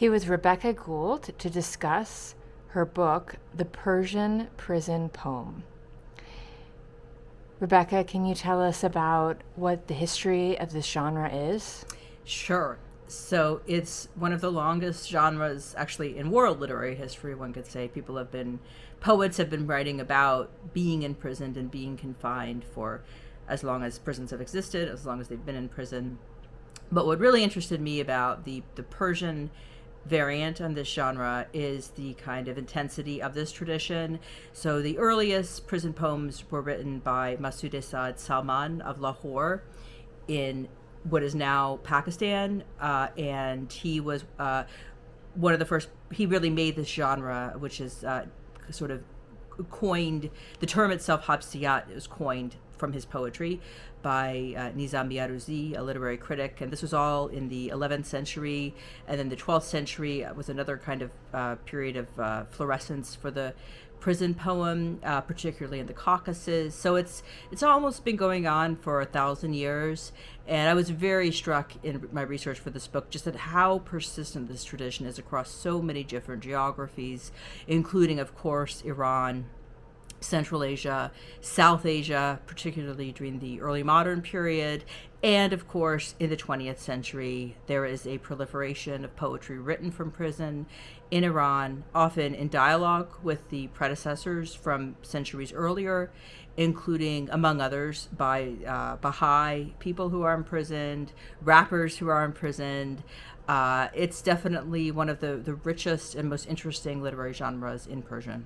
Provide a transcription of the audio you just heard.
here with Rebecca Gould to discuss her book, The Persian Prison Poem. Rebecca, can you tell us about what the history of this genre is? Sure. So it's one of the longest genres, actually, in world literary history, one could say. Poets have been writing about being imprisoned and being confined for as long as prisons have existed, as long as they've been in prison. But what really interested me about the Persian variant on this genre is the kind of intensity of this tradition. So the earliest prison poems were written by Masood Saad Salman of Lahore in what is now Pakistan, and he was one of the first. He really made this genre, which is sort of coined, the term itself, Habsiyat, is coined from his poetry by Nizam Yaruzi, a literary critic, and this was all in the 11th century, and then the 12th century was another kind of period of florescence for the prison poem, particularly in the Caucasus. So it's almost been going on for 1,000 years, and I was very struck in my research for this book just at how persistent this tradition is across so many different geographies, including, of course, Iran, Central Asia, South Asia, particularly during the early modern period, and of course in the 20th century there is a proliferation of poetry written from prison in Iran, often in dialogue with the predecessors from centuries earlier, including, among others, by Baha'i people who are imprisoned, rappers who are imprisoned. It's definitely one of the richest and most interesting literary genres in Persian.